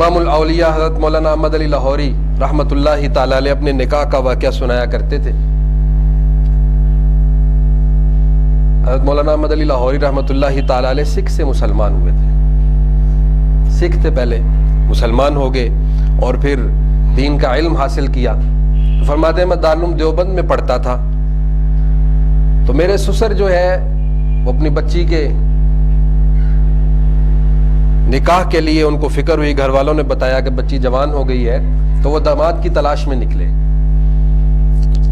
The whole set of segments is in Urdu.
امام الاولیاء حضرت مولانا احمد علی لاہوری رحمۃ اللہ تعالی علیہ اپنے نکاح کا واقعہ سنایا کرتے تھے۔ حضرت مولانا احمد علی لاہوری رحمۃ اللہ تعالی علیہ سکھ سے مسلمان ہوئے تھے، سکھ تھے پہلے، مسلمان ہو گئے اور پھر دین کا علم حاصل کیا۔ فرماتے ہیں میں دارالعلوم دیوبند میں پڑھتا تھا، تو میرے سسر جو ہے وہ اپنی بچی کے نکاح کے لیے ان کو فکر ہوئی، گھر والوں نے بتایا کہ بچی جوان ہو گئی ہے، تو وہ داماد کی تلاش میں نکلے،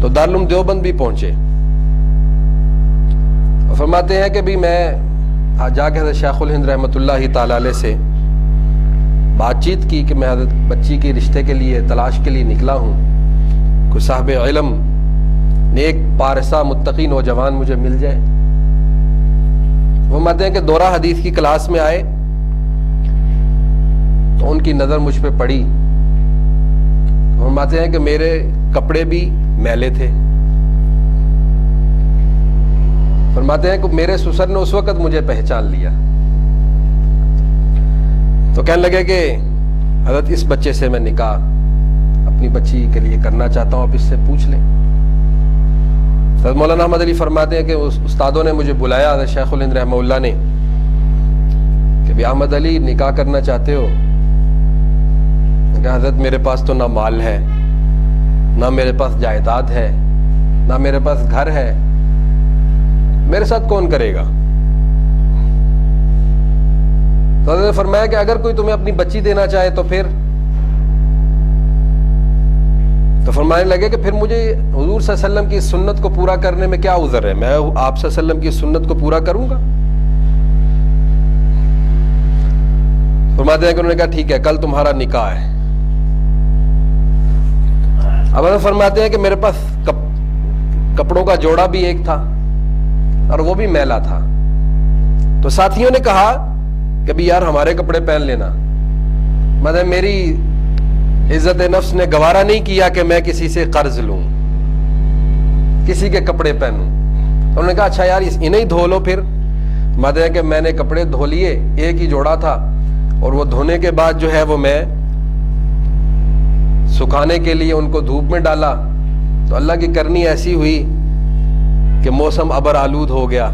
تو دارالعلوم دیوبند بھی پہنچے۔ فرماتے ہیں کہ بھی میں جا کے حضرت شیخ الہند رحمۃ اللہ تعالی علیہ سے بات چیت کی کہ میں حضرت بچی کے رشتے کے لیے تلاش کے لیے نکلا ہوں، کوئی صاحب علم نیک پارسا متقی نوجوان مجھے مل جائے۔ فرماتے ہیں کہ دورہ حدیث کی کلاس میں آئے تو ان کی نظر مجھ پہ پڑی، فرماتے ہیں کہ میرے کپڑے بھی میلے تھے۔ فرماتے ہیں کہ میرے سسر نے اس وقت مجھے پہچان لیا، تو کہنے لگے کہ حضرت اس بچے سے میں نکاح اپنی بچی کے لیے کرنا چاہتا ہوں، آپ اس سے پوچھ لیں۔ حضرت مولانا احمد علی فرماتے ہیں کہ استادوں نے مجھے بلایا، حضرت شیخ الہند رحمہ اللہ نے، کہ بھی احمد علی نکاح کرنا چاہتے ہو؟ کہ حضرت میرے پاس تو نہ مال ہے، نہ میرے پاس جائیداد ہے، نہ میرے پاس گھر ہے، میرے ساتھ کون کرے گا؟ تو حضرت نے فرمایا کہ اگر کوئی تمہیں اپنی بچی دینا چاہے تو پھر، تو فرمانے لگے کہ پھر مجھے حضور صلی اللہ علیہ وسلم کی سنت کو پورا کرنے میں کیا عذر ہے، میں آپ صلی اللہ علیہ وسلم کی سنت کو پورا کروں گا۔ فرماتے ہیں کہ انہوں نے کہا ٹھیک ہے، کل تمہارا نکاح ہے۔ اب فرماتے ہیں کہ میرے پاس کپڑوں کا جوڑا بھی ایک تھا اور وہ بھی میلا تھا، تو ساتھیوں نے کہا کہ بھی یار ہمارے کپڑے پہن لینا، مطلب میری عزت نفس نے گوارا نہیں کیا کہ میں کسی سے قرض لوں، کسی کے کپڑے پہنوں۔ انہوں نے کہا اچھا یار انہیں ہی دھو لو پھر۔ مطلب ہے کہ میں نے کپڑے دھو لیے، ایک ہی جوڑا تھا، اور وہ دھونے کے بعد جو ہے وہ میں سکھانے کے لیے ان کو دھوپ میں ڈالا، تو اللہ کی کرنی ایسی ہوئی کہ موسم ابر آلود ہو گیا۔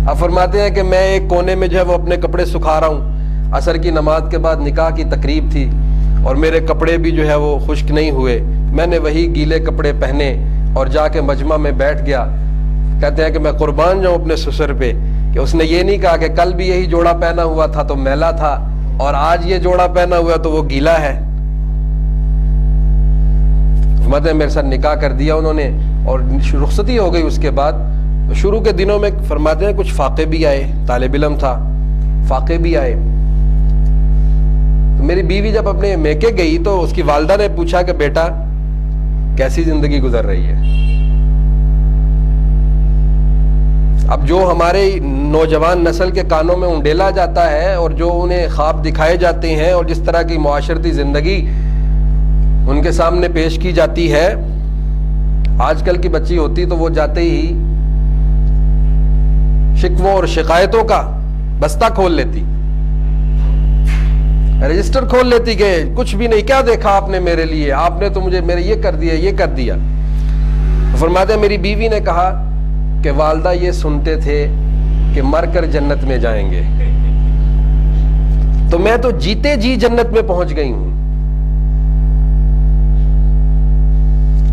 اب فرماتے ہیں کہ میں ایک کونے میں جو ہے وہ اپنے کپڑے سکھا رہا ہوں، عصر کی نماز کے بعد نکاح کی تقریب تھی اور میرے کپڑے بھی جو ہے وہ خشک نہیں ہوئے، میں نے وہی گیلے کپڑے پہنے اور جا کے مجمع میں بیٹھ گیا۔ کہتے ہیں کہ میں قربان جاؤں اپنے سسر پہ کہ اس نے یہ نہیں کہا کہ کل بھی یہی جوڑا پہنا ہوا تھا تو میلا تھا اور آج یہ جوڑا پہنا ہوا تو وہ گیلا ہے۔ فرماتے ہیں میرے ساتھ نکاح کر دیا انہوں نے اور رخصتی ہو گئی۔ اس کے بعد شروع کے دنوں میں فرماتے ہیں کچھ فاقے بھی آئے، طالب علم تھا، فاقے بھی آئے۔ میری بیوی جب اپنے میکے گئی تو اس کی والدہ نے پوچھا کہ بیٹا کیسی زندگی گزر رہی ہے؟ اب جو ہمارے نوجوان نسل کے کانوں میں انڈیلا جاتا ہے اور جو انہیں خواب دکھائے جاتے ہیں اور جس طرح کی معاشرتی زندگی ان کے سامنے پیش کی جاتی ہے، آج کل کی بچی ہوتی تو وہ جاتے ہی شکووں اور شکایتوں کا بستہ کھول لیتی، رجسٹر کھول لیتی کہ کچھ بھی نہیں، کیا دیکھا آپ نے میرے لیے، آپ نے تو مجھے میرے یہ کر دیا یہ کر دیا۔ فرماتے ہیں میری بیوی نے کہا کہ والدہ یہ سنتے تھے کہ مر کر جنت میں جائیں گے، تو میں تو جیتے جی جنت میں پہنچ گئی ہوں۔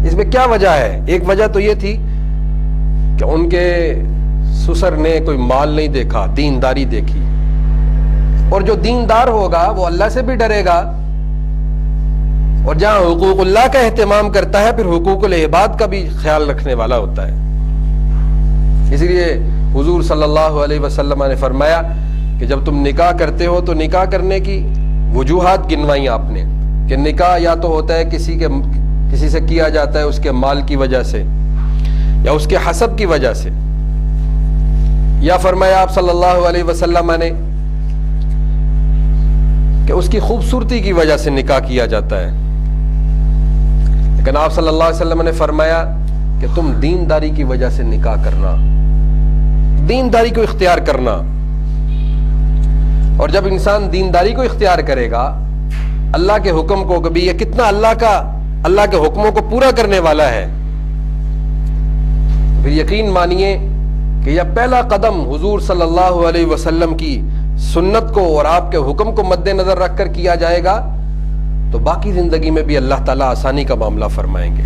اس میں کیا وجہ ہے؟ ایک وجہ تو یہ تھی کہ ان کے سسر نے کوئی مال نہیں دیکھا، دینداری دیکھی، اور جو دیندار ہوگا وہ اللہ سے بھی ڈرے گا، اور جہاں حقوق اللہ کا اہتمام کرتا ہے پھر حقوق العباد کا بھی خیال رکھنے والا ہوتا ہے۔ اس لیے حضور صلی اللہ علیہ وسلم نے فرمایا کہ جب تم نکاح کرتے ہو تو نکاح کرنے کی وجوہات گنوائیں آپ نے، کہ نکاح یا تو ہوتا ہے کسی سے کیا جاتا ہے اس کے مال کی وجہ سے یا اس کے حسب کی وجہ سے، یا فرمایا آپ صلی اللہ علیہ وسلم نے کہ اس کی خوبصورتی کی وجہ سے نکاح کیا جاتا ہے، لیکن آپ صلی اللہ علیہ وسلم نے فرمایا کہ تم دینداری کی وجہ سے نکاح کرنا، دینداری کو اختیار کرنا۔ اور جب انسان دینداری کو اختیار کرے گا، اللہ کے حکم کو، کبھی یہ کتنا اللہ کے حکموں کو پورا کرنے والا ہے، پھر یقین مانیے کہ یہ پہلا قدم حضور صلی اللہ علیہ وسلم کی سنت کو اور آپ کے حکم کو مد نظر رکھ کر کیا جائے گا تو باقی زندگی میں بھی اللہ تعالیٰ آسانی کا معاملہ فرمائیں گے۔